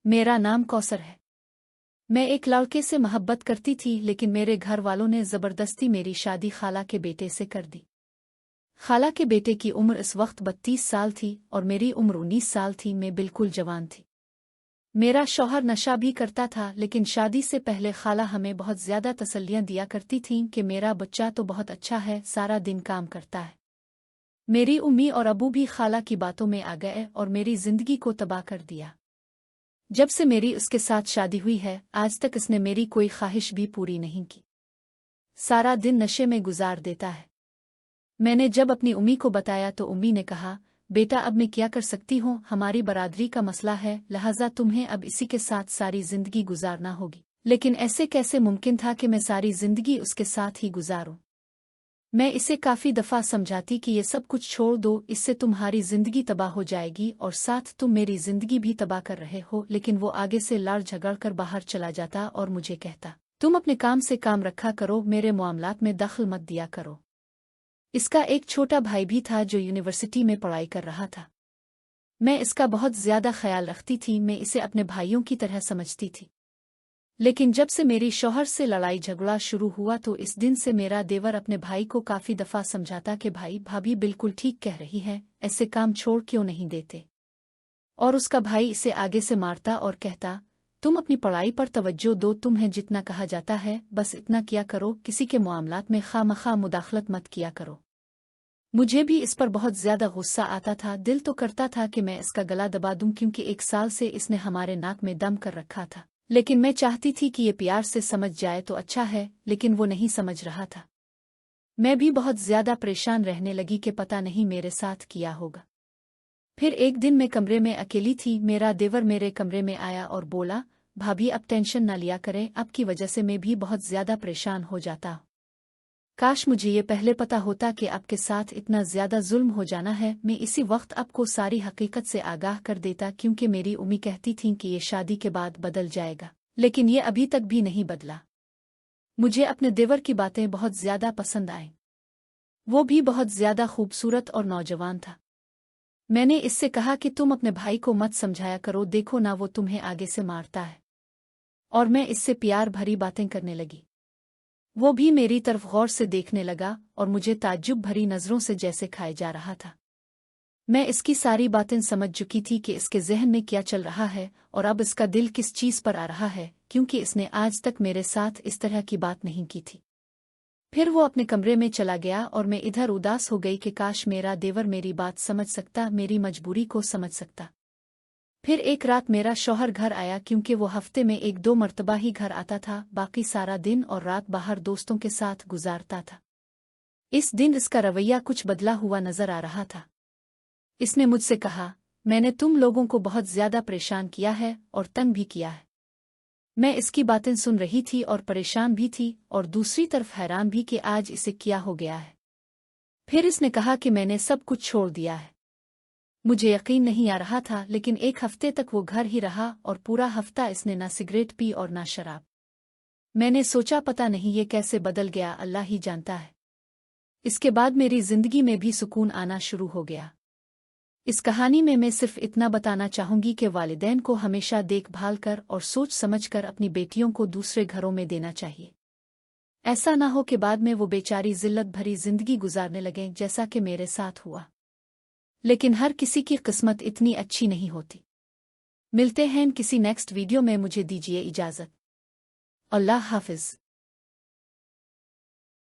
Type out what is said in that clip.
मेरा नाम कौसर है। मैं एक लड़के से मोहब्बत करती थी, लेकिन मेरे घर वालों ने ज़बरदस्ती मेरी शादी खाला के बेटे से कर दी। खाला के बेटे की उम्र इस वक्त 32 साल थी और मेरी उम्र 19 साल थी। मैं बिल्कुल जवान थी। मेरा शौहर नशा भी करता था, लेकिन शादी से पहले खाला हमें बहुत ज्यादा तसल्लियां दिया करती थीं कि मेरा बच्चा तो बहुत अच्छा है, सारा दिन काम करता है। मेरी उम्मी और अबू भी खाला की बातों में आ गए और मेरी जिंदगी को तबाह कर दिया। जब से मेरी उसके साथ शादी हुई है, आज तक इसने मेरी कोई ख्वाहिश भी पूरी नहीं की। सारा दिन नशे में गुजार देता है। मैंने जब अपनी उम्मी को बताया तो उम्मी ने कहा, बेटा अब मैं क्या कर सकती हूँ, हमारी बरादरी का मसला है, लिहाजा तुम्हें अब इसी के साथ सारी जिंदगी गुजारना होगी। लेकिन ऐसे कैसे मुमकिन था कि मैं सारी जिंदगी उसके साथ ही गुजारूं। मैं इसे काफी दफा समझाती कि ये सब कुछ छोड़ दो, इससे तुम्हारी जिंदगी तबाह हो जाएगी और साथ तुम मेरी जिंदगी भी तबाह कर रहे हो। लेकिन वो आगे से लड़ झगड़ कर बाहर चला जाता और मुझे कहता, तुम अपने काम से काम रखा करो, मेरे मामलात में दखल मत दिया करो। इसका एक छोटा भाई भी था जो यूनिवर्सिटी में पढ़ाई कर रहा था। मैं इसका बहुत ज्यादा ख्याल रखती थी, मैं इसे अपने भाइयों की तरह समझती थी। लेकिन जब से मेरी शौहर से लड़ाई झगड़ा शुरू हुआ तो इस दिन से मेरा देवर अपने भाई को काफी दफा समझाता कि भाई भाभी बिल्कुल ठीक कह रही है, ऐसे काम छोड़ क्यों नहीं देते। और उसका भाई इसे आगे से मारता और कहता, तुम अपनी पढ़ाई पर तवज्जो दो, तुम्हें जितना कहा जाता है बस इतना किया करो, किसी के मामलात में खामखा मुदाखलत मत किया करो। मुझे भी इस पर बहुत ज्यादा गुस्सा आता था। दिल तो करता था कि मैं इसका गला दबा दूं, क्योंकि 1 साल से इसने हमारे नाक में दम कर रखा था। लेकिन मैं चाहती थी कि ये प्यार से समझ जाए तो अच्छा है, लेकिन वो नहीं समझ रहा था। मैं भी बहुत ज्यादा परेशान रहने लगी कि पता नहीं मेरे साथ क्या होगा। फिर एक दिन मैं कमरे में अकेली थी, मेरा देवर मेरे कमरे में आया और बोला, भाभी अब टेंशन न लिया करें, आपकी वजह से मैं भी बहुत ज्यादा परेशान हो जाता। काश मुझे ये पहले पता होता कि आपके साथ इतना ज्यादा जुल्म हो जाना है। मैं इसी वक्त आपको सारी हकीकत से आगाह कर देता, क्योंकि मेरी उम्मी कहती थी कि ये शादी के बाद बदल जाएगा, लेकिन ये अभी तक भी नहीं बदला। मुझे अपने देवर की बातें बहुत ज्यादा पसंद आईं। वो भी बहुत ज्यादा खूबसूरत और नौजवान था। मैंने इससे कहा कि तुम अपने भाई को मत समझाया करो, देखो ना वो तुम्हें आगे से मारता है। और मैं इससे प्यार भरी बातें करने लगी। वो भी मेरी तरफ गौर से देखने लगा और मुझे ताज्जुब भरी नजरों से जैसे खाए जा रहा था। मैं इसकी सारी बातें समझ चुकी थी कि इसके जहन में क्या चल रहा है और अब इसका दिल किस चीज पर आ रहा है, क्योंकि इसने आज तक मेरे साथ इस तरह की बात नहीं की थी। फिर वो अपने कमरे में चला गया और मैं इधर उदास हो गई कि काश मेरा देवर मेरी बात समझ सकता, मेरी मजबूरी को समझ सकता। फिर एक रात मेरा शौहर घर आया, क्योंकि वो हफ्ते में 1-2 मर्तबा ही घर आता था, बाकी सारा दिन और रात बाहर दोस्तों के साथ गुजारता था। इस दिन इसका रवैया कुछ बदला हुआ नजर आ रहा था। इसने मुझसे कहा, मैंने तुम लोगों को बहुत ज्यादा परेशान किया है और तंग भी किया है। मैं इसकी बातें सुन रही थी और परेशान भी थी और दूसरी तरफ हैरान भी कि आज इसे क्या हो गया है। फिर इसने कहा कि मैंने सब कुछ छोड़ दिया है। मुझे यकीन नहीं आ रहा था, लेकिन 1 हफ्ते तक वो घर ही रहा और पूरा हफ्ता इसने ना सिगरेट पी और ना शराब। मैंने सोचा पता नहीं ये कैसे बदल गया, अल्लाह ही जानता है। इसके बाद मेरी जिंदगी में भी सुकून आना शुरू हो गया। इस कहानी में मैं सिर्फ इतना बताना चाहूंगी कि वालिदैन को हमेशा देखभाल कर और सोच समझ कर अपनी बेटियों को दूसरे घरों में देना चाहिए। ऐसा ना हो कि बाद में वो बेचारी जिल्लत भरी जिंदगी गुजारने लगें, जैसा कि मेरे साथ हुआ। लेकिन हर किसी की किस्मत इतनी अच्छी नहीं होती। मिलते हैं किसी नेक्स्ट वीडियो में, मुझे दीजिए इजाजत। अल्लाह हाफिज।